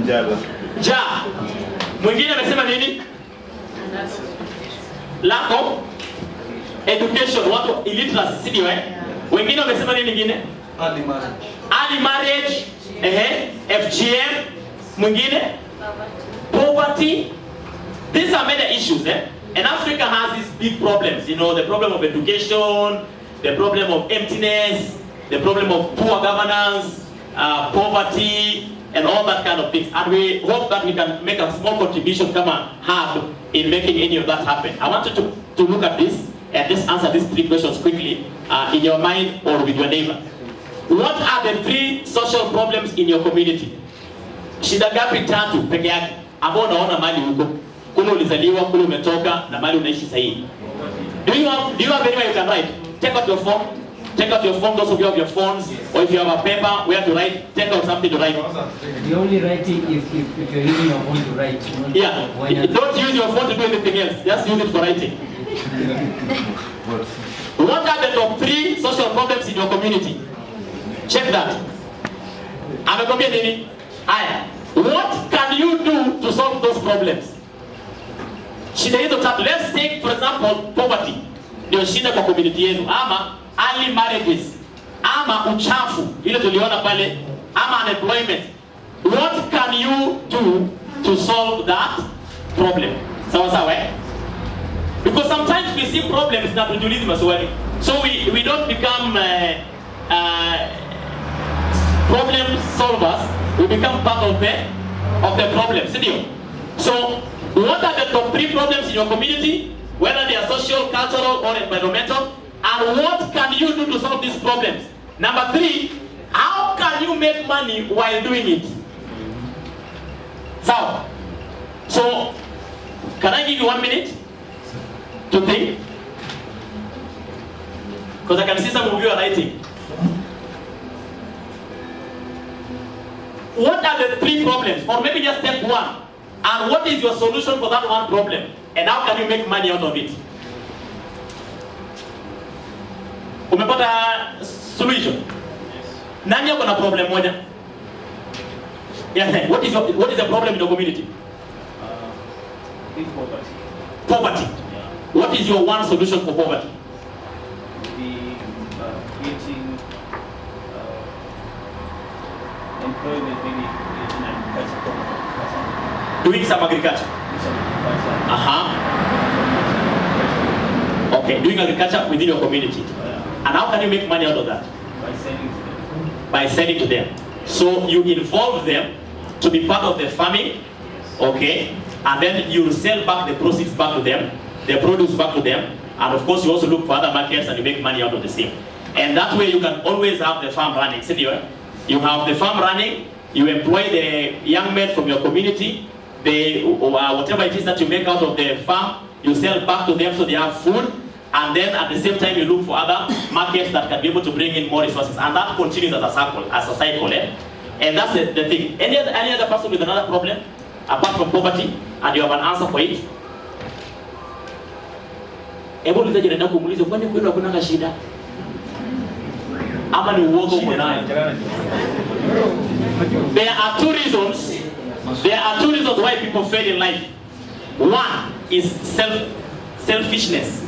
Njala. Njaa. Mwingine amesema nini? Lack of education, watu illiteracy, si ndio eh? Wengine wamesema nini nyingine? Early marriage. Early marriage, FGM. Mwingine? Poverty. These are major issues, eh? And Africa has these big problems, you know, the problem of education, the problem of emptiness, the problem of poor governance, poverty, and all that kind of things. And we hope that we can make a small contribution, come a hub in making any of that happen. I want you to look at this and just answer these three questions quickly in your mind or with your neighbor. What are the three social problems in your community? Shida gapi tatu peke yake ambao unaona mali huko? Kule ulizaliwa, kule umetoka na mali unaishi sahihi. Do you have anywhere you can write? Take out your phone. Take out your phone, those of you have your phones, or if you have a paper where to write, take out something to write. You're only writing if you're using your phone to write. Yeah, don't use your phone to do anything else, just use it for writing. What are the top three social problems in your community? Check that. Amekwambia nini? Haya. What can you do to solve those problems? Shida hizo tatu. Let's take for example poverty. Ndio shida kwa community yenu, ama early marriages, ama uchafu ile tuliona pale, ama unemployment. What can you do to solve that problem? Sawa sawa eh? Because sometimes we see problems na tujiulize maswali. So we don't become problem solvers, we become part of the problem. So what are the top three problems in your community, whether they are social, cultural, or environmental, and what can you do to solve these problems? Number three, how can you make money while doing it? So can I give you 1 minute to think? Because I can see some of you are writing. What are the three problems? Or maybe just take one. And what is your solution for that one problem? And how can you make money out of it? Umepata solution? Nani yako na problem moja? Yeah, what is the problem in your community? Poverty. Poverty. Yeah. What is your one solution for poverty? Creating employment maybe in agriculture. Doing some agriculture. Okay, doing agriculture within your community. And how can you make money out of that? By selling to them. By selling to them. So you involve them to be part of the farming, okay? And then you sell back the proceeds back to them, the produce back to them, and of course you also look for other markets and you make money out of the same. And that way you can always have the farm running. You have the farm running, you employ the young men from your community, whatever it is that you make out of the farm, you sell back to them so they have food, and then at the same time you look for other markets that can be able to bring in more resources, and that continues as a cycle. And that's the thing. Any other person with another problem apart from poverty, and you have an answer for it? Hebu uliza jirani yako, muulize kwani kwenu hakuna shida? Ama ni uoga mwanao? There are two reasons. There are two reasons why people fail in life. One is selfishness.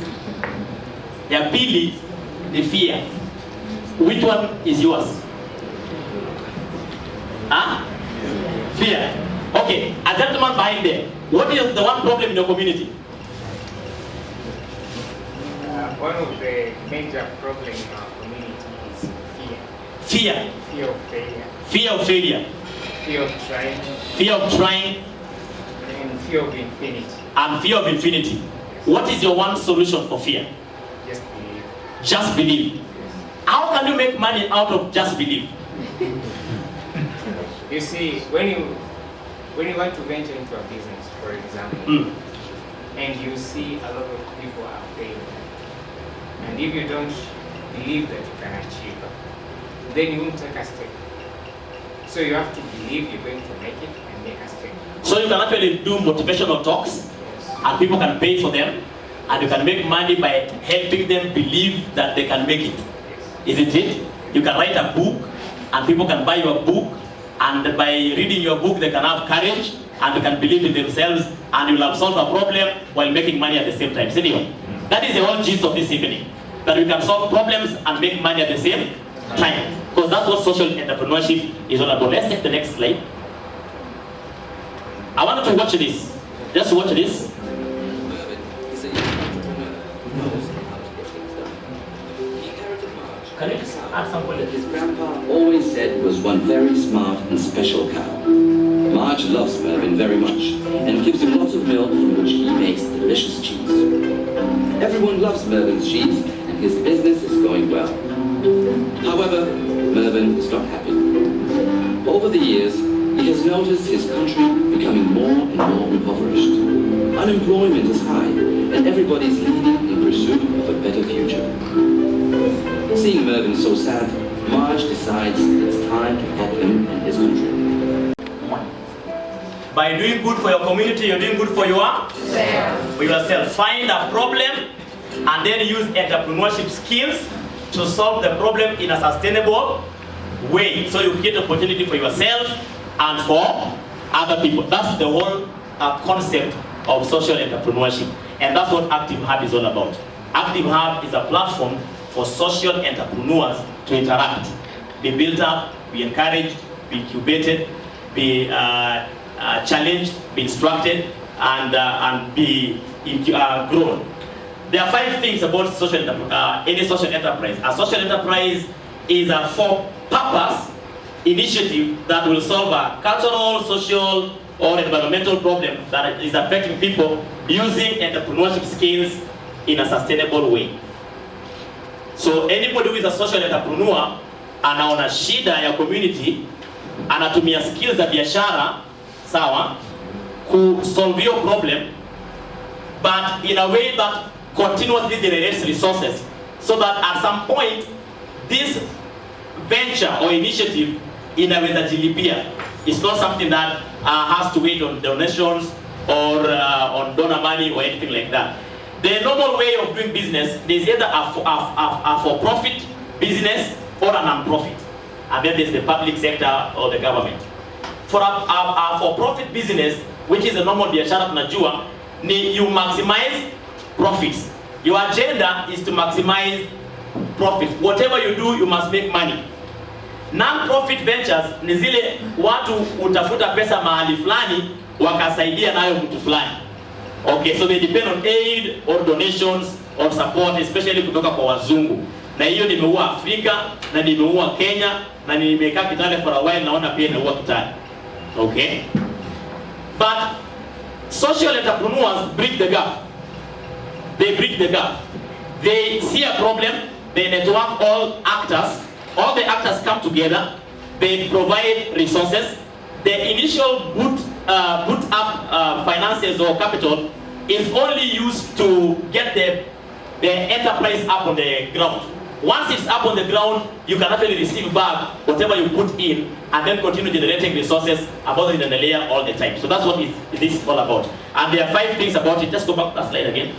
Ya pili ni fear. Which one is yours? Huh? Fear. Okay, a gentleman behind there. What is the one problem in your community? One of the major problems in our community is fear. Fear. Fear of failure. Fear of failure. Fear of trying. Fear of trying. And fear of infinity. And fear of infinity. What is your one solution for fear? Just believe. Just believe. How can you make money out of just believe? You see, when you want to venture into a business, for example, and you see a lot of people are failing, and if you don't believe that you can achieve, then you won't take a step. So you have to believe you're going to make it and make a step. So you can actually do motivational talks, and people can pay for them, and you can make money by helping them believe that they can make it. Isn't it? You can write a book, and people can buy your book, and by reading your book, they can have courage and they can believe in themselves, and you'll have solved a problem while making money at the same time. Anyway, that is the whole gist of this evening, that we can solve problems and make money at the same time, because that's what social entrepreneurship is all about. Let's take the next slide. I want you to watch this. Just watch this. Can you just add some point? His grandpa always said was one very smart and special cow. Marge loves Mervyn very much and gives him lots of milk from which he makes delicious cheese. Everyone loves Mervyn's cheese and his business is going well. However, Mervyn is not happy. Over the years, he has noticed his country becoming more and more impoverished. Unemployment is high and everybody's leaving in pursuit of a better future. Seeing Mervyn so sad, Marge decides it's time to help him in his country. By doing good for your community, you're doing good for yourself. Find a problem and then use entrepreneurship skills to solve the problem in a sustainable way. So you create opportunity for yourself and for other people. That's the whole concept of social entrepreneurship. And that's what Active Hub is all about. Active Hub is a platform for social entrepreneurs to interact, be built up, be encouraged, be incubated, be challenged, be instructed, and be grown. There are 5 things about any social enterprise. A social enterprise is a for-purpose initiative that will solve a cultural, social, or environmental problem that is affecting people using entrepreneurship skills in a sustainable way. So anybody who is a social entrepreneur anaona shida ya community, anatumia skills za biashara sawa ku solve your problem, but in a way that continuously generates resources, so that at some point this venture or initiative inaweza jilipia. It's not something that has to wait on donations or on donor money or anything like that. The normal way of doing business, there's either a for-profit business or a non-profit. And then there's the public sector or the government. For a for-profit business, which is a normal biashara tunajua, you maximize profits. Your agenda is to maximize profit. Whatever you do, you must make money. Non-profit ventures ni zile watu utafuta pesa mahali fulani wakasaidia nayo mtu fulani. Okay, so they depend on aid or donations or support, especially kutoka kwa wazungu. Na hiyo nimeua Afrika, na nimeua Kenya, na nimekaa Kitale for a while, naona pia nimeua Kitale. Okay? But social entrepreneurs bridge the gap. They bridge the gap. They see a problem, they network all the actors come together, they provide resources. The initial boot up finances or capital is only used to get the enterprise up on the ground. Once it's up on the ground, you can actually receive back whatever you put in and then continue generating resources above the layer all the time. So that's what this is all about. And there are 5 things about it. Just go back to that slide again.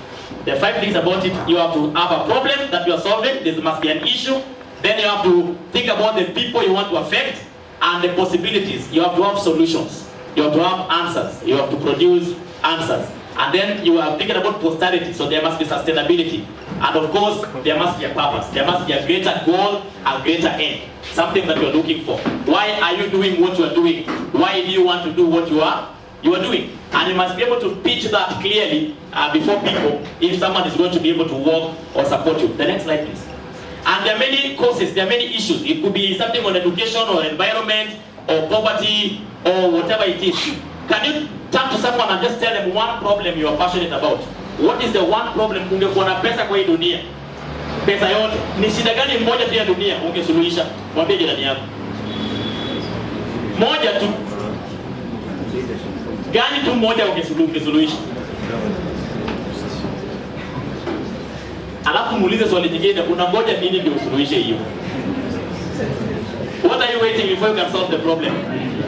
There are 5 things about it. You have to have a problem that you are solving. There must be an issue. Then you have to think about the people you want to affect and the possibilities. You have to have solutions. You have to have answers. You have to produce answers. And then you are thinking about posterity, so there must be sustainability. And of course, there must be a purpose. There must be a greater goal, a greater end. Something that you are looking for. Why are you doing what you are doing? Why do you want to do what you are doing? And you must be able to pitch that clearly before people if someone is going to be able to work or support you. The next slide, please. And there are many causes, there are many issues. It could be something on education or environment or poverty or whatever it is. Can you turn to someone and just tell them one problem you are passionate about? What is the one problem ungekuwa na pesa kwa hii dunia? Pesa yote. Ni shida gani moja tu ya dunia ungesuluhisha? Mwambie jirani yako. Moja tu. Gani tu moja ungesuluhisha? Alafu muulize swali jingine, unangoja nini ndio usuluhishe hiyo? What are you waiting before you can solve the problem?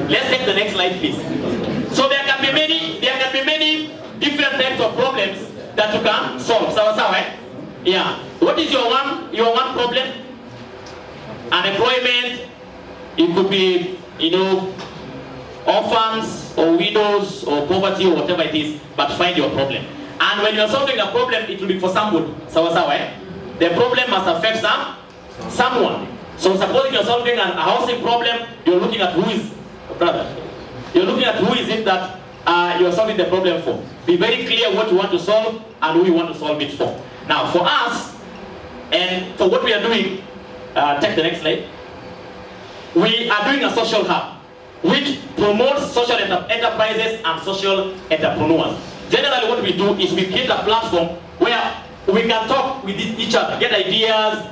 Let's take the next slide, please. So there can be many different types of problems that you can solve. Sawa, eh? Yeah. What is your one problem? Unemployment. It could be orphans or widows or poverty or whatever it is, but find your problem. And when you're solving a problem, it will be for somebody. The problem must affect someone. So supposing you're solving a housing problem, you're looking at who is it that you're solving the problem for. Be very clear what you want to solve and who you want to solve it for. Now for us, and for what we are doing, take the next slide. We are doing a social hub, which promotes social enterprises and social entrepreneurs. Generally what we do is we create a platform where we can talk with each other, get ideas,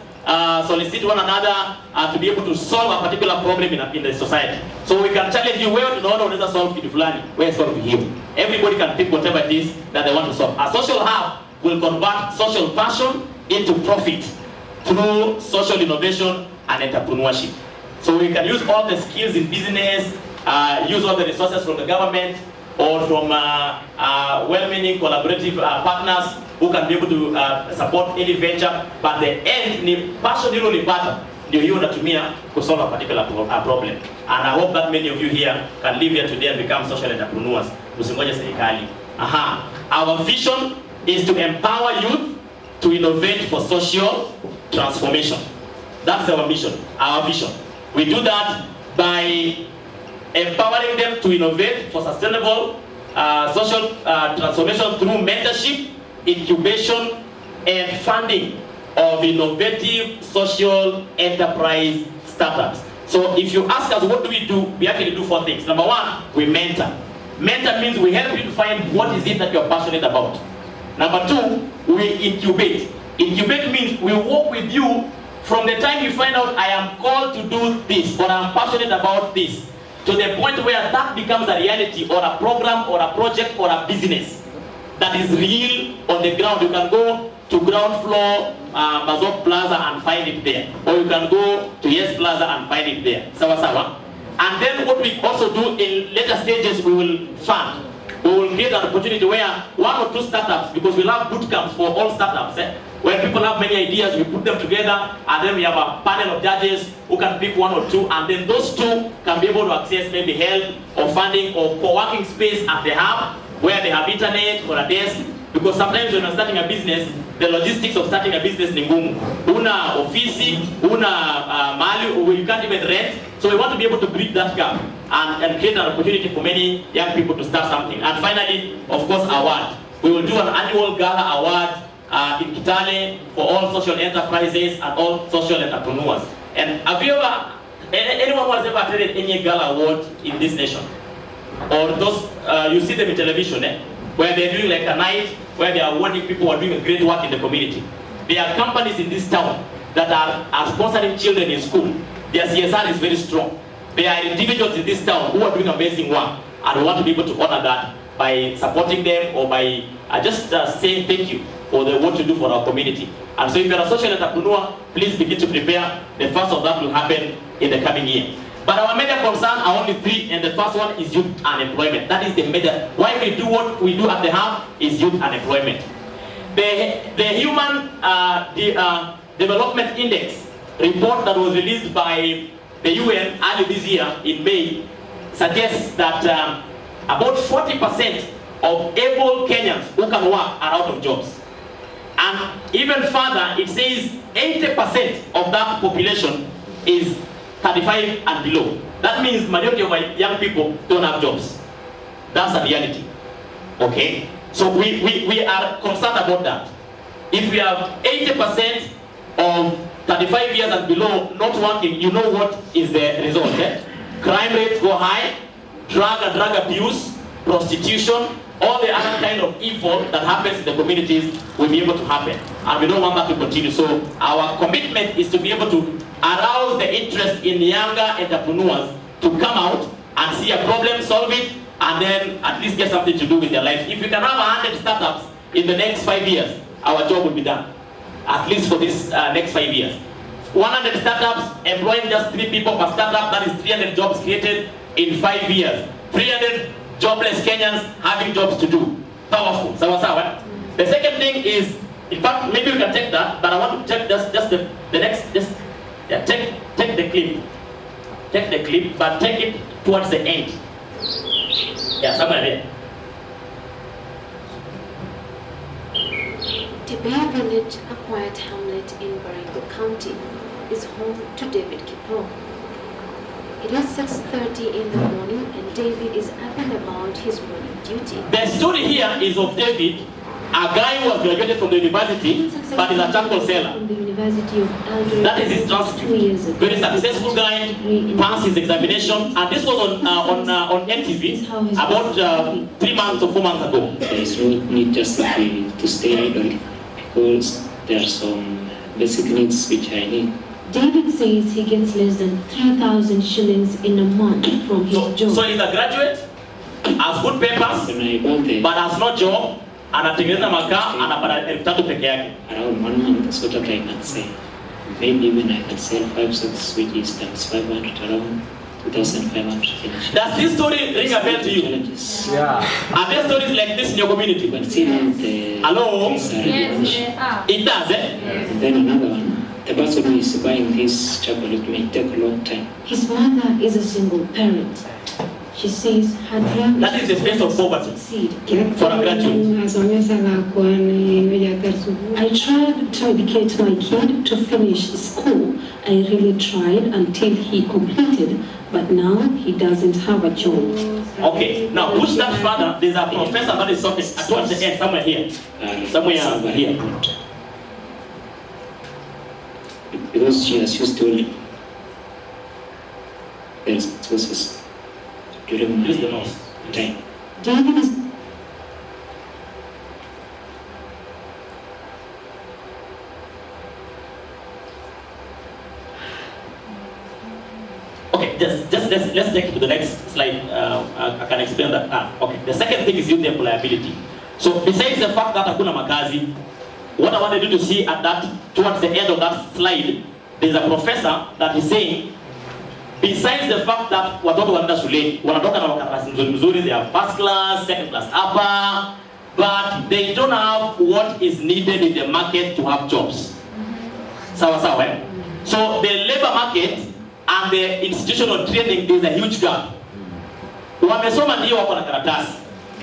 solicit one another to be able to solve a particular problem in the society. So we can challenge you, where to solve it fulani, where solve here. Everybody can pick whatever it is that they want to solve. A social hub will convert social passion into profit through social innovation and entrepreneurship. So we can use all the skills in business, use all the resources from the government or from well-meaning collaborative partners who can be able to support any venture, but the end, the passion really matter. Ndio hiyo unatumia to solve a particular problem. And I hope that many of you here can live here today and become social entrepreneurs. Usingoje serikali. Our vision is to empower youth to innovate for social transformation. That's our mission, our vision. We do that by empowering them to innovate for sustainable social transformation through mentorship, incubation, and funding of innovative social enterprise startups. So if you ask us what do, we actually do 4 things. Number 1, we mentor. Mentor means we help you to find what is it that you're passionate about. Number 2, we incubate. Incubate means we work with you from the time you find out I am called to do this or I'm passionate about this, to the point where that becomes a reality or a program or a project or a business that is real on the ground. You can go to ground floor Mazop Plaza and find it there, or you can go to Yes Plaza and find it there. Sawa. And then what we also do in later stages, we will fund. We will create an opportunity where 1 or 2 startups, because we have boot camps for all startups, where people have many ideas, we put them together, and then we have a panel of judges who can pick 1 or 2, and then those 2 can be able to access maybe help or funding or co-working space at the hub, where they have internet or a desk. Because sometimes when you're starting a business, the logistics of starting a business ni ngumu. Una ofisi, una mali, you can't even rent. So we want to be able to bridge that gap and create an opportunity for many young people to start something. And finally, of course, award. We will do an annual gala award in Kitale for all social enterprises and all social entrepreneurs. And have you ever, anyone who has ever attended any gala award in this nation? Or those, you see them in television, where they're doing like a night where they are awarding people who are doing a great work in the community. There are companies in this town that are sponsoring children in school. Their CSR is very strong. There are individuals in this town who are doing amazing work, and we want to be able to honor that by supporting them or by just saying thank you for what you do for our community. And so if you're a social entrepreneur, please begin to prepare. The first of that will happen in the coming year. But our major concern are only 3, and the first one is youth unemployment. That is the major. Why we do what we do at the hub is youth unemployment. The Human Development Index report that was released by the UN early this year in May suggests that about 40% of able Kenyans who can work are out of jobs. And even further, it says 80% of that population is 35 and below. That means majority of our young people don't have jobs. That's a reality. Okay? So we are concerned about that. If we have 80% of 35 years and below not working, you know what is the result, Crime rates go high, drug and drug abuse, prostitution, all the other kind of evil that happens in the communities will be able to happen. And we don't want that to continue. So our commitment is to be able to arouse the interest in younger entrepreneurs to come out and see a problem, solve it, and then at least get something to do with their lives. If we can have 100 startups in the next 5 years, our job will be done. At least for this next 5 years. 100 startups employing just 3 people per startup, that is 300 jobs created in 5 years. 300 jobless Kenyans having jobs to do. Powerful. Sawa. The second thing is, in fact, maybe we can take that, but I want to check just the next, take the clip. take the clip, but take it towards the end. Yeah, somewhere there. Tibet Village, a quiet hamlet in Baringo County, is home to David Kipo. It is 6:30 in the morning and David is up and about his morning duty. The story here is of David, a guy who was graduated from the university, but is a charcoal seller. From the University of Algeria. That is his transcript. Very successful guy, passed his examination, and this was on NTV about 3 months or 4 months ago. There is no need just to stay idle because there are some basic needs which I need. David says he gets less than 3,000 shillings in a month from his job. So he's a graduate, has good papers, When I got there, but has no job, anatengeneza makaa, anapata 3,000 peke yake. around 1 month, so that I can say, maybe when I can sell 5 socks, which is times 500, around 2,500 finish. Does this story ring a bell to you? Challenges. Yeah. Are there stories like this in your community? But still, the Hello? things are vanishing. It does, eh? And then another one, the person who is buying this chapel, it may take a long time. His mother is a single parent. She says her dream That is the face of poverty succeed. for a graduate. I tried to educate my kid to finish school. I really tried until he completed, but now he doesn't have a job. Okay, now push that further. There's a professor that is talking towards the end, somewhere here. Somewhere here. Because she has used to their resources during my Use the nose. time. David is Okay, let's take it to the next slide. I can explain that. Okay. The second thing is youth employability. So besides the fact that hakuna makazi, what I wanted you to see at that, towards the end of that slide, there's a professor that is saying, besides the fact that watoto wanaenda shuleni, wanatoka na makaratasi nzuri, they are first class, second class upper, but they don't have what is needed in the market to have jobs. Sawa sawa, eh? So the labor market and the institutional training, there's a huge gap. Wamesoma ndio wako na karatasi,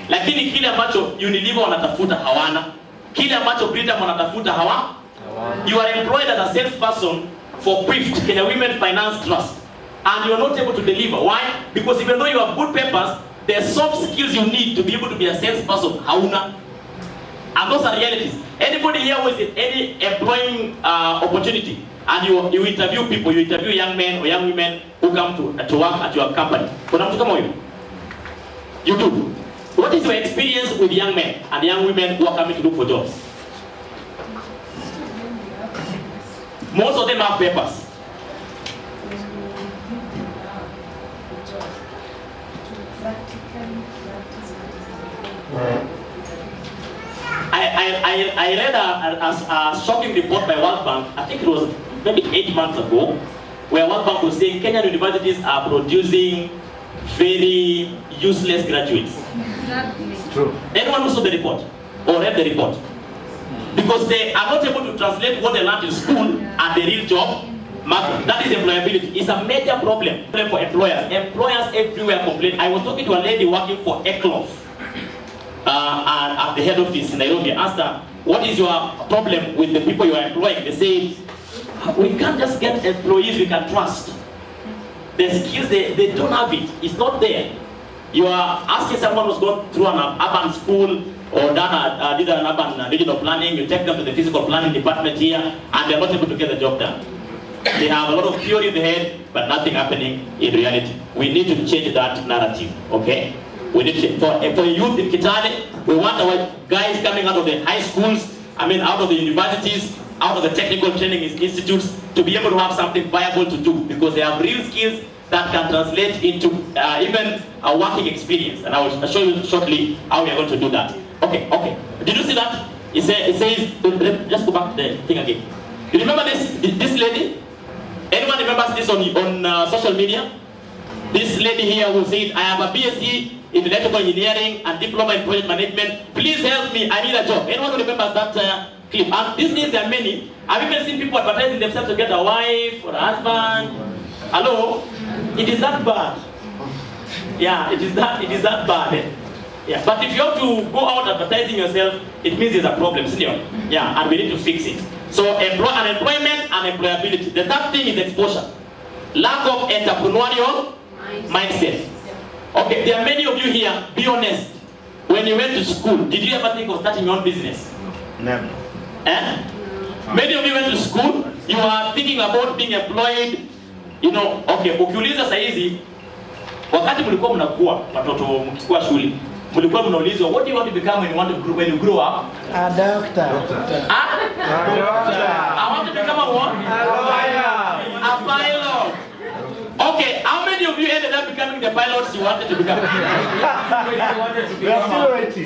lakini kile ambacho Unilever wanatafuta hawana, kile ambacho Britam wanatafuta hawa. You are employed as a salesperson for PIFT, Kenya Women Finance Trust, and you are not able to deliver. Why? Because even though you have good papers, the soft skills you need to be able to be a salesperson hauna. And those are realities. Anybody here who is in any employing opportunity, and you interview people, you interview young men or young women who come to work at your company. Kuna mtu kama huyo? You do. What is your experience with young men and young women who are coming to look for jobs? Most of them have papers. I read a shocking report by World Bank, I think it was maybe 8 months ago, where World Bank was saying Kenyan universities are producing very useless graduates. It's true. Anyone who saw the report or read the report? Because they are not able to translate what they learned in school and the real job market. That is employability. It's a major problem for employers. Employers everywhere complain. I was talking to a lady working for Eclof and at the head office in Nairobi. I asked her, what is your problem with the people you are employing? They say, we can't just get employees we can trust. The skills, they don't have it. It's not there. You are asking someone who's gone through an urban school or did an urban regional planning, you take them to the physical planning department here, and they're not able to get the job done. They have a lot of theory in the head, but nothing happening in reality. We need to change that narrative, okay? We need to, for youth in Kitale, we want our guys coming out of the high schools, out of the universities, out of the technical training institutes, to be able to have something viable to do, because they have real skills that can translate into even a working experience. And I will show you shortly how we are going to do that. Okay. Did you see that? It says, just go back to the thing again. You remember this lady? Anyone remembers this on social media? This lady here who said, I have a BSc in electrical engineering and diploma in project management. Please help me, I need a job. Anyone who remembers that clip? And these days there are many. I've even seen people advertising themselves to get a wife or a husband. Hello? It is that bad. Yeah, it is that bad. Eh? Yeah, but if you have to go out advertising yourself, it means there's a problem, senior. Yeah, and we need to fix it. So unemployment and employability. The third thing is exposure. Lack of entrepreneurial mindset. Okay, there are many of you here, be honest. When you went to school, did you ever think of starting your own business? Never. Eh? Many of you went to school, you are thinking about being employed, you know, okay, ukiuliza saa hizi, wakati mlikuwa mnakuwa, watoto mkikuwa shule, mlikuwa mnaulizwa, what do you want to become when you grow up? A doctor. Ah? A doctor. I want to become a what? A pilot. Okay, how many of you ended up becoming the pilots you wanted to become? We are still waiting.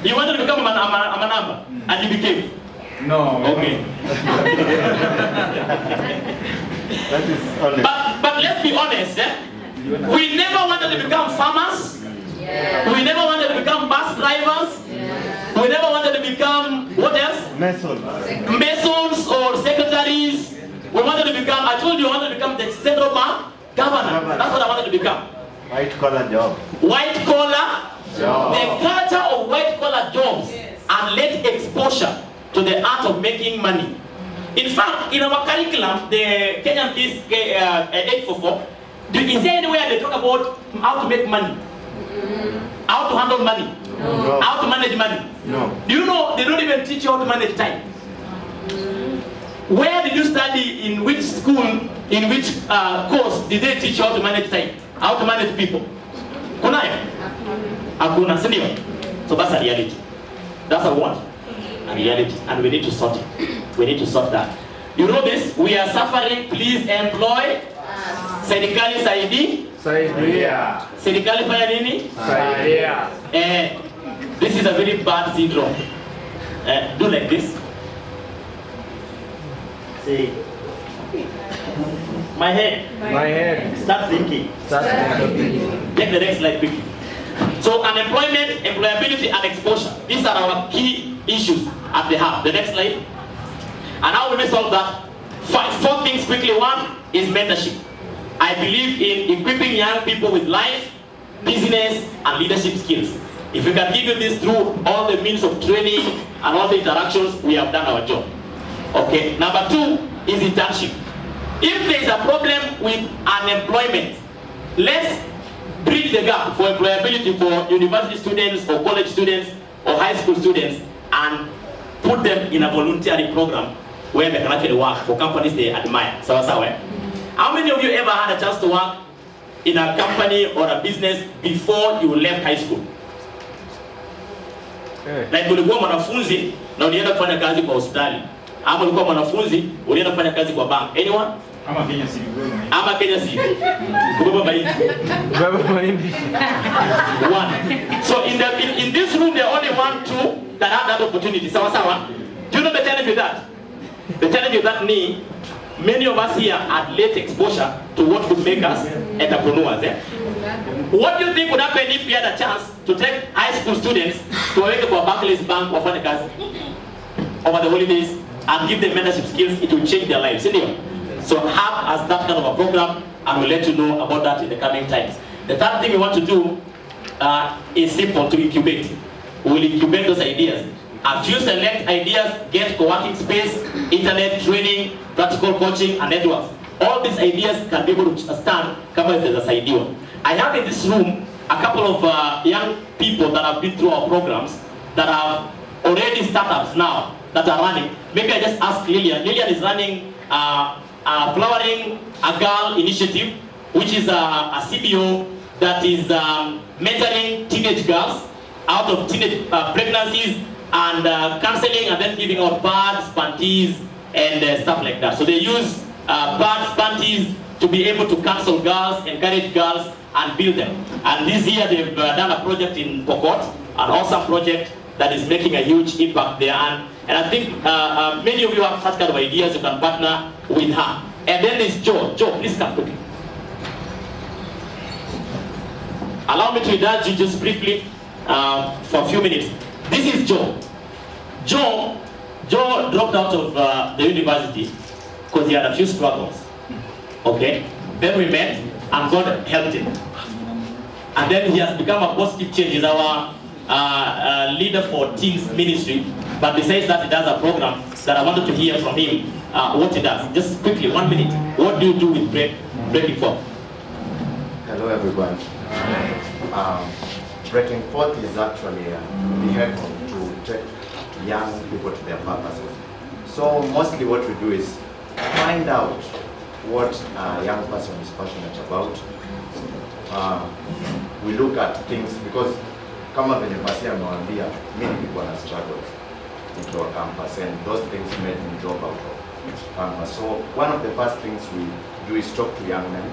You wanted to become a number, and you became? No. Okay. That is honest. But let's be honest, eh? We never wanted to become farmers. We never wanted to become bus drivers. We never wanted to become, what else? Masons or secretaries. We wanted to become, I told you I wanted to become the central bank governor. That's what I wanted to become. White collar job. White collar job. The culture of white collar jobs and led exposure to the art of making money. In fact, in our curriculum, the Kenyan Kids 844, is there anywhere they talk about how to make money? How to handle money? No. How to manage money? No. Do you know they don't even teach you how to manage time? Where did you study, in which school, in which course did they teach you how to manage time? How to manage people? Kunayo? Hakuna, sindio? So that's a reality. That's a what? A reality. And we need to sort it. We need to sort that. You know this? We are suffering. Please employ. Serikali saidi. Saidia. Serikali fanya nini? Saidia. This is a very bad syndrome. Do like this. Say, my head. My head. Start thinking. Take the next slide quickly. So unemployment, employability, and exposure. These are our key issues at the heart. The next slide. And how will we solve that? Four things quickly. One is mentorship. I believe in equipping young people with life, business, and leadership skills. If we can give you this through all the means of training and all the interactions, we have done our job. Okay. Number two is internship. If there is a problem with unemployment, let's bridge the gap for employability for university students or college students or high school students and put them in a voluntary program where they can actually work for companies they admire. Sawa sawa. How many of you ever had a chance to work in a company or a business before you left high school? Like ulikuwa mwanafunzi na ulienda kufanya kazi kwa hospitali. Ama ulikuwa mwanafunzi ulienda kufanya kazi kwa bank. Anyone? Ama Kenya si. Ama Kenya si. Kubeba mahindi. One. So in this room there are only 1, 2 that have that opportunity. Sawa sawa. Do you know the challenge with that? The challenge with that ni many of us here had late exposure to what could make us entrepreneurs. Eh? What do you think would happen if we had a chance to take high school students to work for Barclays Bank or Fanekas over the holidays and give them mentorship skills? It will change their lives. Anyway, so HAB has that kind of a program, and we'll let you know about that in the coming times. The third thing we want to do is simple, to incubate. We'll incubate those ideas. A few select ideas, get co-working space, internet training, practical coaching, and networks. All these ideas can be able to stand cover as a side deal. I have in this room a couple of young people that have been through our programs that have already startups now that are running. Maybe I just ask Lillian. Lillian is running Flowering a Girl initiative, which is a CBO that is mentoring teenage girls out of teenage pregnancies and counseling and then giving out pads, panties, and stuff like that. So they use pads, panties to be able to counsel girls, encourage girls, and build them. And this year they've done a project in Pokot, an awesome project that is making a huge impact there. And I think many of you have such kind of ideas, you can partner with her. And then there's Joe. Joe, please come quickly. Allow me to indulge you just briefly for a few minutes. This is Joe. Joe dropped out of the university because he had a few struggles. Okay? Then we met, and God helped him. And then he has become a positive change. He's our leader for teens ministry. But besides that, he does a program that I wanted to hear from him what he does. Just quickly, 1 minute. What do you do with Breaking Forth? Hello everyone. Breaking Forth is actually a vehicle to take young people to their purposes. So mostly what we do is find out what a young person is passionate about. We look at things because kama venye basi amewaambia, many people have struggled into a campus and those things made me drop out of campus. So one of the first things we do is talk to young men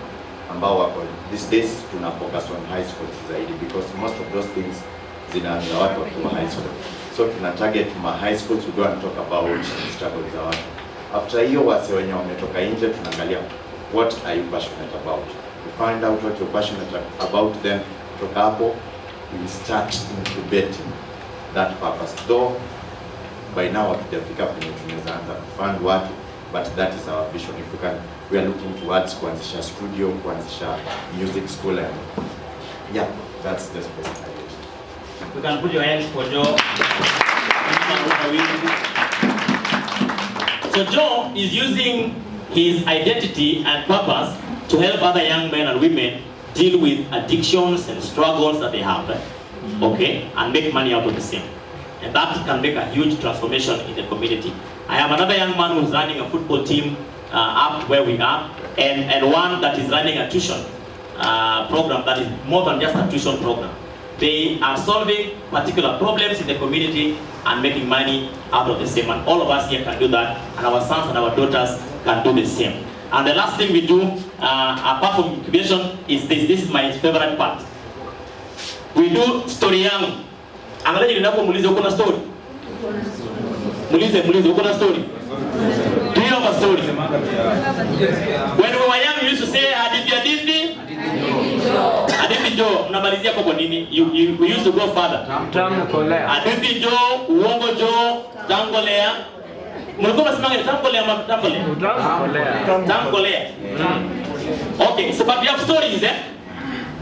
ambao wako these days tuna focus on high school zaidi because most of those things zinaanza watu wakiwa high school. So tuna target ma high schools to go and talk about struggles za watu. After hiyo wase wenye wametoka nje tunaangalia what are you passionate about. We find out what you're passionate about, then kutoka hapo we start incubating that purpose. Though by now hatujafika kwenye tunaweza anza kufund watu, but that is our vision. If we can, we are looking towards kuanzisha studio, kuanzisha music school, and yeah, that's the space I use. You can put your hands for Joe. So Joe is using his identity and purpose to help other young men and women deal with addictions and struggles that they have, okay, and make money out of the same. And that can make a huge transformation in the community. I have another young man who's running a football team up where we are, and one that is running a tuition program that is more than just a tuition program. They are solving particular problems in the community and making money out of the same. And all of us here can do that, and our sons and our daughters can do the same. And the last thing we do, apart from incubation, is this. This is my favorite part. We do story yangu. Angalia ninapo muulize uko na story. Muulize uko na story. Do you have a story? When we were young, we used to say hadithi. Hadithi jo, mnamalizia kwa nini? We used to go further. Tamkolea. Hadithi jo, uongo jo, tangolea. Mlikuwa mnasimanga tangolea ama tangolea. Okay, so but we have stories, eh?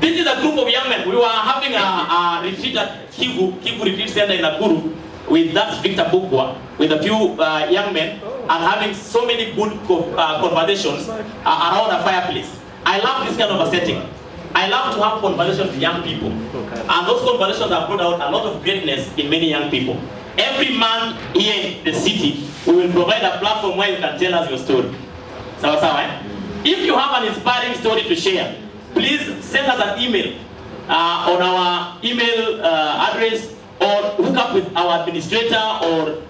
This is a group of young men. We were having a retreat at Kivu Retreat Center in Nakuru with that Victor Bukwa, with a few young men, and having so many good conversations around a fireplace. I love this kind of a setting. I love to have conversations with young people. And those conversations have brought out a lot of greatness in many young people. Every month here in the city, we will provide a platform where you can tell us your story. Sawa sawa, eh? If you have an inspiring story to share, please send us an email on our email address, or hook up with our administrator or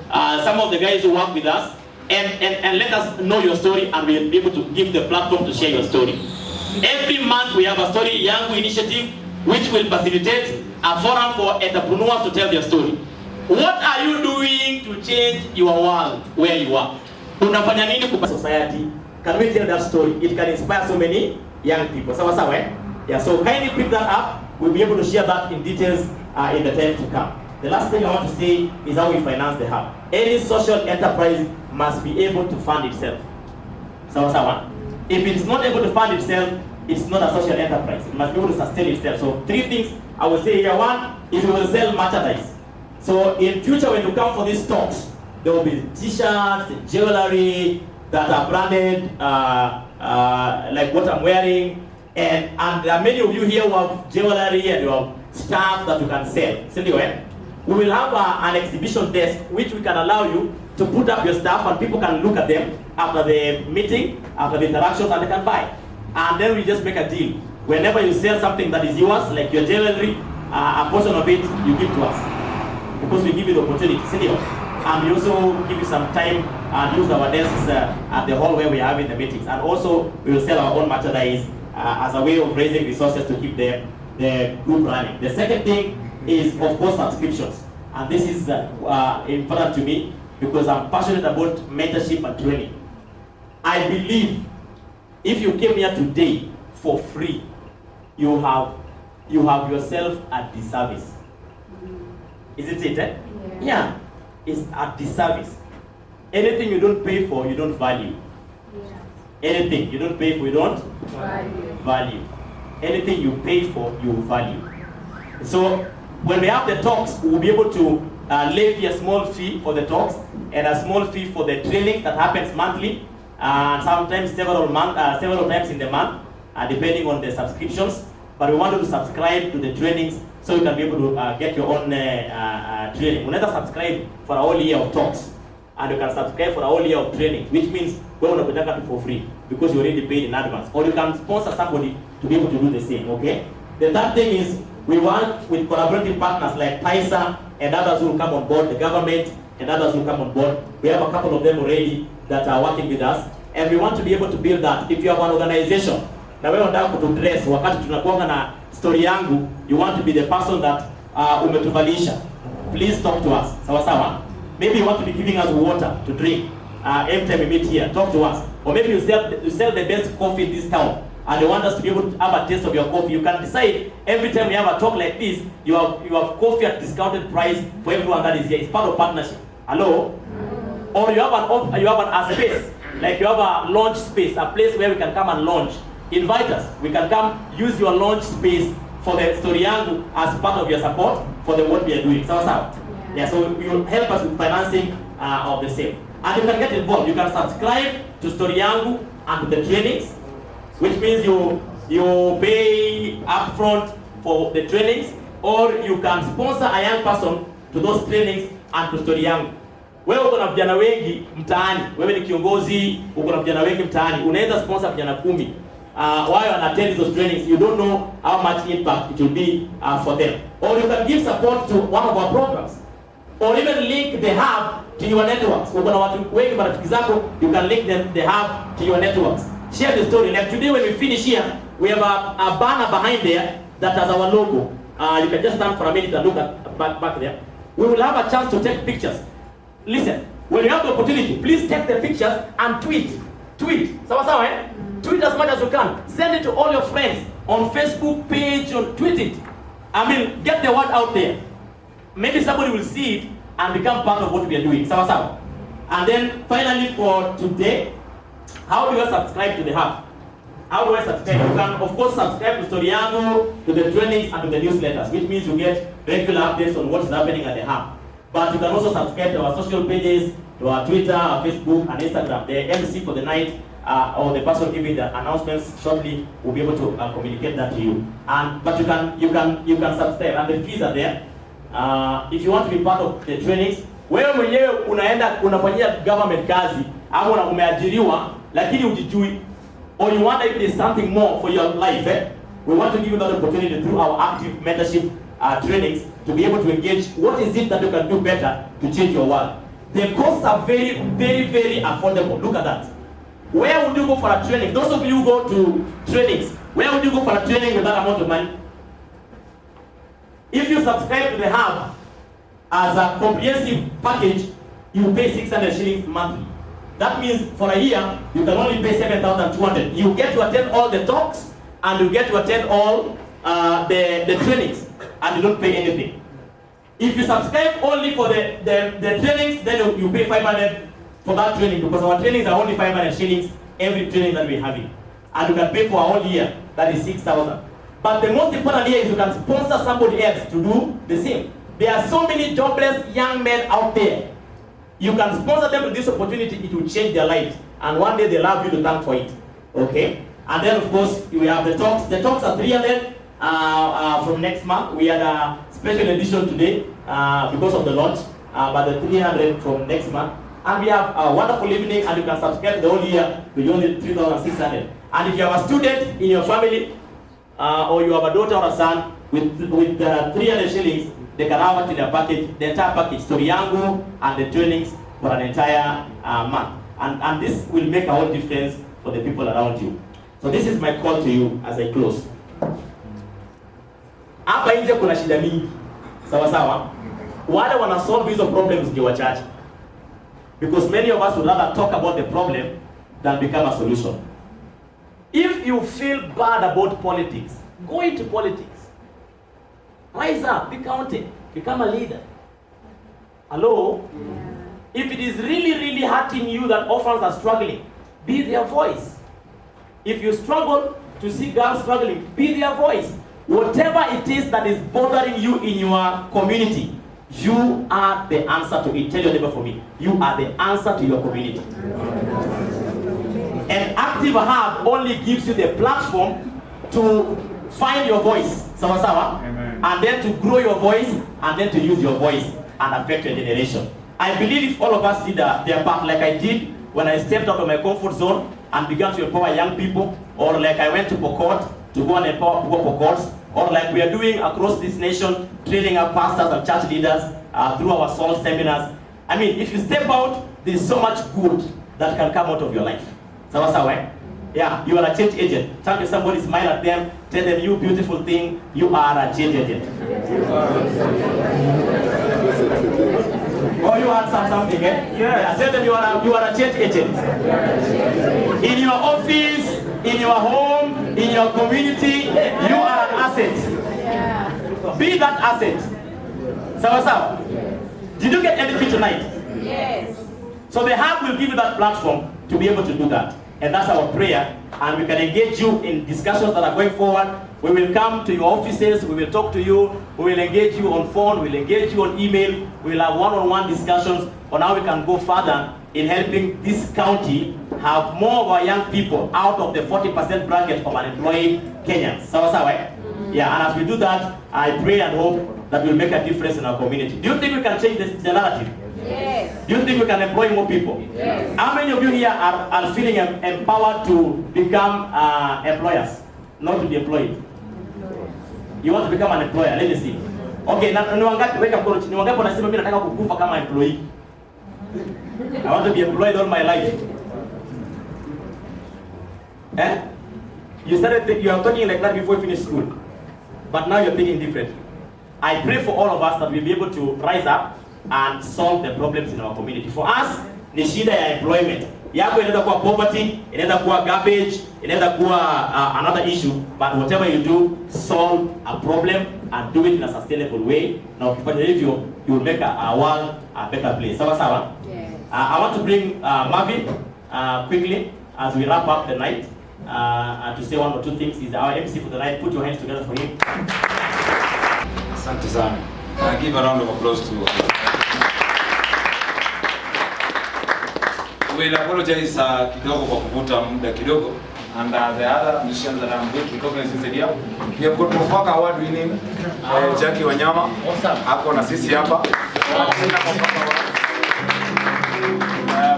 some of the guys who work with us, and let us know your story, and we'll be able to give the platform to share your story. Every month we have a story young initiative which will facilitate a forum for entrepreneurs to tell their story. What are you doing to change your world where you are? Unafanya nini kwa society? Can we tell that story? It can inspire so many young people. Sawa sawa, eh? Yeah, so kindly pick that up. We'll be able to share that in details in the time to come. The last thing I want to say is how we finance the hub. Any social enterprise must be able to fund itself. Sawa sawa. If it's not able to fund itself, it's not a social enterprise. It must be able to sustain itself. So 3 things I will say here. 1 is we will sell merchandise. So in future when you come for these talks, there will be t-shirts, jewelry that are branded like what I'm wearing, and there are many of you here who have jewelry and you have stuff that you can sell. We will have an exhibition desk which we can allow you to put up your stuff, and people can look at them after the meeting, after the interactions, and they can buy. And then we just make a deal. Whenever you sell something that is yours, like your jewelry, a portion of it you give to us, because we give you the opportunity. And we also give you some time and use our desks at the hall where we are having the meetings. And also we will sell our own merchandise as a way of raising resources to keep the group running. The second thing is, of course, subscriptions. And this is important to me because I'm passionate about mentorship and training. I believe if you came here today for free, you have yourself at disservice. Isn't it? Eh? Yeah. It's at disservice. Anything you don't pay for, you don't value. Anything you don't pay for, you don't value. Anything you pay for, you value. So when we have the talks, we will be able to levy a small fee for the talks and a small fee for the training that happens monthly, and sometimes several times in the month, depending on the subscriptions. But we want you to subscribe to the trainings so you can be able to get your own training. Unaweza subscribe for a whole year of talks, and you can subscribe for a whole year of training, which means we're going to put for free because you already paid in advance. Or you can sponsor somebody to be able to do the same. Okay. The third thing is we work with collaborative partners like PISA and others who will come on board, the government and others who will come on board. We have a couple of them already that are working with us, and we want to be able to build that. If you have an organization, na wewe unataka kutudress wakati tunakuanga na story yangu, you want to be the person that umetuvalisha, please talk to us. Sawa sawa. Maybe you want to be giving us water to drink every time we meet here, talk to us. Or maybe you sell the best coffee in this town and you want us to be able to have a taste of your coffee. You can decide every time we have a talk like this, you have coffee at discounted price for everyone that is here. It's part of partnership. Hello? Or you have a space, like you have a launch space, a place where we can come and launch. Invite us. We can come use your launch space for the story yangu as part of your support for the what we are doing. So so you will help us with financing of the same. And you can get involved. You can subscribe to story yangu and to the trainings, which means you pay upfront for the trainings, or you can sponsor a young person to those trainings and to story yangu. Wewe uko na vijana wengi mtaani, wewe ni kiongozi, uko na vijana wengi mtaani, unaweza sponsor vijana 10. While you attend those trainings, you don't know how much impact it will be for them. Or you can give support to one of our programs, or even link the hub to your networks. Uko na watu wengi marafiki zako, you can link the hub to your networks. Share the story. Like today when we finish here, we have a banner behind there that has our logo. You can just stand for a minute and look at back there. We will have a chance to take pictures. Listen, when you have the opportunity, please take the pictures and tweet. Sawa sawa, eh? Tweet as much as you can. Send it to all your friends on Facebook page, on tweet it. I mean, get the word out there. Maybe somebody will see it and become part of what we are doing. Sawa sawa. And then finally for today, how do you subscribe to the hub? How do I subscribe? You can of course subscribe to Story Yangu, to the trainings and to the newsletters, which means you get regular updates on what is happening at the hub. But you can also subscribe to our social pages, to our Twitter, our Facebook, and Instagram. The MC for the night, or the person giving the announcements shortly will be able to communicate that to you. But you can subscribe, and the fees are there. If you want to be part of the trainings, wewe mwenyewe unaenda unafanyia government kazi au umeajiriwa lakini hujijui, or you wonder if there's something more for your life, we want to give you that opportunity through our active mentorship trainings to be able to engage. What is it that you can do better to change your world? The costs are very, very, very affordable. Look at that. Where would you go for a training? Those of you who go to trainings, where would you go for a training with that amount of money? If you subscribe to the hub as a comprehensive package, you pay 600 shillings monthly. That means for a year, you can only pay 7,200. You get to attend all the talks, and you get to attend all the trainings, and you don't pay anything. If you subscribe only for the trainings, then you pay 500 for that training, because our trainings are only 500 shillings every training that we're having. And you can pay for a whole year, that is 6,000. But the most important here is you can sponsor somebody else to do the same. There are so many jobless young men out there. You can sponsor them with this opportunity, it will change their lives. And one day they'll have you to thank for it. Okay? And then of course, we have the talks. The talks are 300 from next month. We had a special edition today because of the launch, but the 300 from next month. And we have a wonderful evening, and you can subscribe the whole year with only 3,600. And if you have a student in your family, or you have a daughter or a son with 300 shillings, they can have it in their package, the entire package, Story Yangu and the trainings for an entire month. And this will make a whole difference for the people around you. So this is my call to you as I close. Hapa nje kuna shida mingi. Sawa sawa. Wale wana solve hizo problems ni wachache. Because many of us would rather talk about the problem than become a solution. If you feel bad about politics, go into politics. Rise up, be counted, become a leader. Hello? Yeah. If it is really, really hurting you that orphans are struggling, be their voice. If you struggle to see girls struggling, be their voice. Whatever it is that is bothering you in your community, you are the answer to it. Tell your neighbor for me. You are the answer to your community. An active hub only gives you the platform to find your voice, sawa, and then to grow your voice, and then to use your voice and affect your generation. I believe if all of us did their part like I did when I stepped out of my comfort zone and began to empower young people, or like I went to Pokot to go and empower Pokots, or like we are doing across this nation, training our pastors and church leaders through our soul seminars. I mean, if you step out, there's so much good that can come out of your life. Sawa, yeah, you are a change agent. Tell me somebody, smile at them, tell them, you beautiful thing, you are a change agent. Oh, you had something, eh? Yeah. Tell them you are a change agent. In your office, in your home, in your community, you are an asset. Be that asset. Sawa. Did you get anything tonight? Yes. So the hub will give you that platform to be able to do that. And that's our prayer. And we can engage you in discussions that are going forward. We will come to your offices, we will talk to you, we will engage you on phone, we will engage you on email, we will have one-on-one discussions on how we can go further in helping this county have more of our young people out of the 40% bracket of unemployed Kenyans. Sawa, eh? Yeah, and as we do that, I pray and hope that we'll make a difference in our community. Do you think we can change the narrative? Yes. Do you think we can employ more people? Yes. How many of you here are feeling empowered to become employers, not to be employed? You want to become an employer? Let me see. Okay, ni wangapi weka mkono chini? Ni wangapi wanasema mimi nataka kukufa kama employee? I want to be employed all my life. Eh? You are talking like that before you finish school, but now you're thinking differently. I pray for all of us that we'll be able to rise up and solve the problems in our community. For us, ni shida ya employment. Yako inaweza kuwa poverty, inaweza kuwa garbage, inaweza kuwa another issue, but whatever you do, solve a problem and do it in a sustainable way. Now, ukifanya hivyo, you will make our world a better place. Sawa? Yes. I want to bring Marvin quickly as we wrap up the night to say one or two things. He's our MC for the night. Put your hands together for him. Asante sana. Give a round of applause to We'll apologize kidogo kwa kuvuta muda kidogo, and the other musicians that I'm going to recognize is here. We have got Mofaka award winning Jackie Wanyama. Ako na sisi hapa.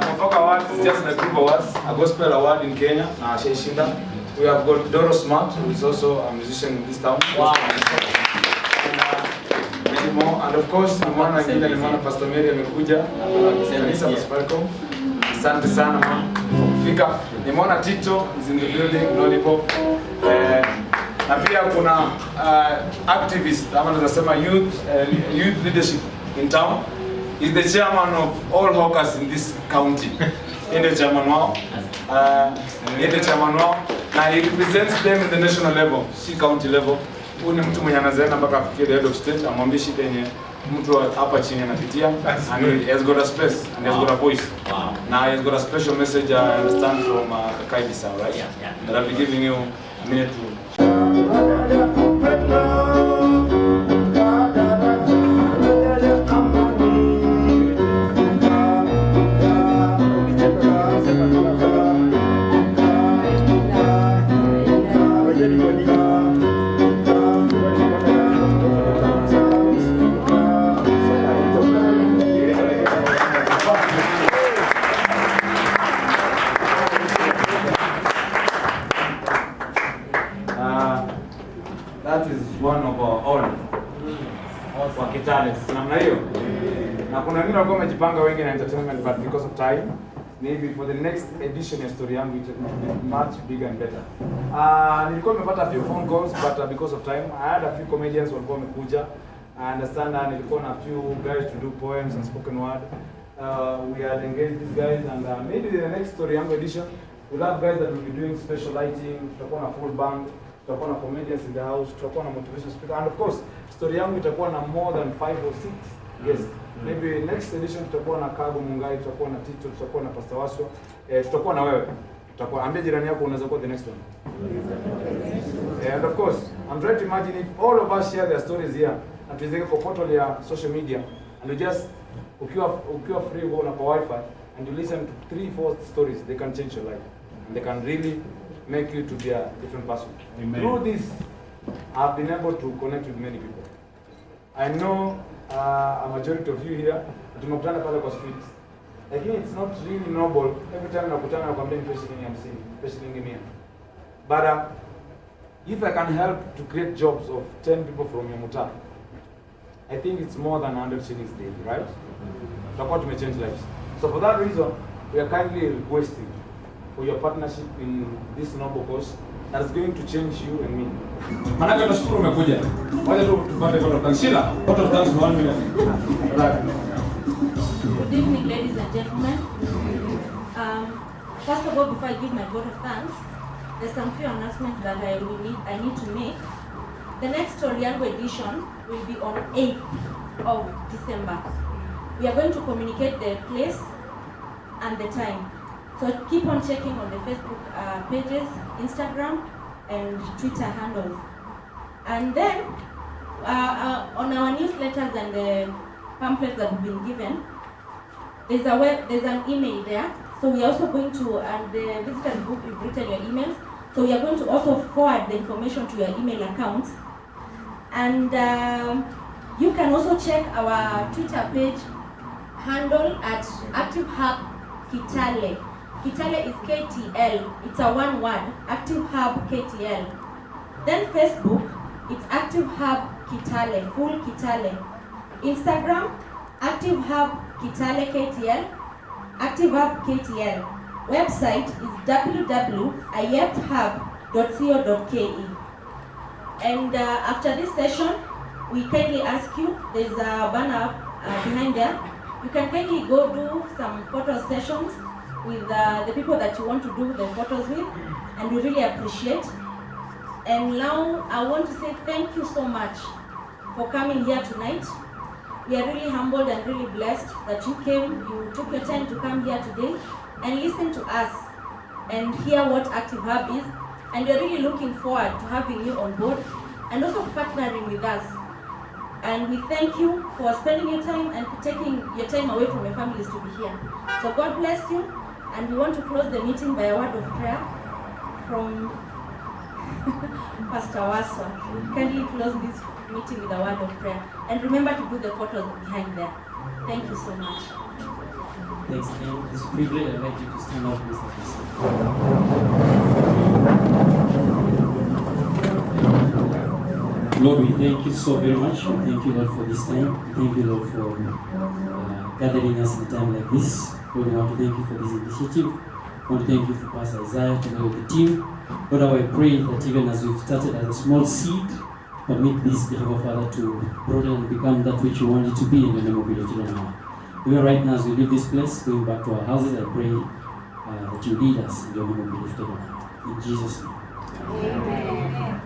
Mofaka award is just like group awards, a gospel award in Kenya. Sheishinda. We have got Doro Smart, who is also a musician in this town. Wow. And of course, nimeona Pastor Mary amekuja kanisa la Safaricom. Asante sana mama kufika. Nimeona Tito is in the building, Lollipop. Na pia kuna activist ama tunasema youth leadership in town. He's the chairman of all hawkers in this county. Ndiye chairman wao. Ndiye chairman wao. Na he represents them in the national level, si county level. Huyu ni mtu mwenye anazaenda mpaka afikie the head of state, amwambie shida yenye mtu hapa chini anapitia, and he has got a space and he has got a voice. Wow. Now he has got a special message I understand from Kaidisa, right? Yeah. That I'll be giving you a minute to. That is one of our own wa Kitale. Namna hiyo. Na kuna wengine walikuwa wamejipanga wengi na entertainment, but because of time, maybe for the next edition ya story yangu it will be much bigger and better. Nilikuwa nimepata a few phone calls, but because of time, I had a few comedians walikuwa wamekuja. I understand that nilikuwa na few guys to do poems and spoken word. We had engaged these guys, and maybe the next story yangu edition, we'll have guys that will be doing special lighting, tutakuwa na full band, tutakuwa na comedians in the house, tutakuwa na motivation speaker, and of course story yangu itakuwa na more than 5 or 6 guests. Maybe next edition tutakuwa na Kago Mungai, tutakuwa na Tito, tutakuwa na Pastor Waswa, tutakuwa na wewe. Utakuwa ambia jirani yako unaweza kuwa the next one. And of course, I'm trying to imagine if all of us share their stories here and tuwezeke kwa portal ya social media and we just ukiwa free go na kwa wifi and you listen to 3-4 stories, they can change your life and they can really make you to be a different person. Amen. Through this, I've been able to connect with many people. I know a majority of you here tumekutana pale kwa streets. Lakini it's not really noble every time nakutana na kwambia nipe shilingi 50, nipe shilingi 100. But if I can help to create jobs of 10 people from your muta, I think it's more than 100 shillings daily, right? Tutakuwa tumechange lives. So for that reason, we are kindly requesting for your partnership in this noble cause that is going to change you and me. Manake nashukuru umekuja. Wacha tu tupate photo thanks. Sheila, photo thanks 1 minute. Right. Good evening, ladies and gentlemen. First of all, before I give my vote of thanks, there's some few announcements that I need to make. The next Oriango edition will be on 8th of December. We are going to communicate the place and the time. So keep on checking on the Facebook pages, Instagram, and Twitter handles. And then on our newsletters and the pamphlets that have been given, there's an email there. So we are also going to, and the visitors book, you've written your emails. So we are going to also forward the information to your email accounts. And you can also check our Twitter page handle at Active Hub Kitale. Kitale is KTL. It's a one word. Active Hub KTL. Then Facebook, it's Active Hub Kitale, full Kitale. Instagram, Active Hub Kitale KTL, Active Hub KTL. Website is www.ayethub.co.ke. And after this session, we kindly ask you, there's a banner behind there. You can kindly go do some photo sessions with the people that you want to do the photos with, and we really appreciate. And now I want to say thank you so much for coming here tonight. We are really humbled and really blessed that you came, you took your time to come here today and listen to us and hear what Active Hub is. And we're really looking forward to having you on board and also partnering with us. And we thank you for spending your time and taking your time away from your families to be here. So God bless you, and we want to close the meeting by a word of prayer from Pastor Waswa. Kindly close this meeting with a word of prayer. And remember to do the photos behind there. Thank you so much. Thanks again. It's a privilege. I'd like you to stand up, Mr. President. Lord, we thank you so very much. We thank you, Lord, for this time. We thank you, Lord, for gathering us in a time like this. Lord, we want to thank you for this initiative. We want to thank you for Pastor Isaiah, together with the team. Lord, I pray that even as we've started as a small seed, permit this, Jehovah Father, to broaden and become that which you want it to be in the name of your children now. Even right now, as we leave this place, going back to our houses, I pray that you lead us in your name will be lifted up. In Jesus' name. Amen.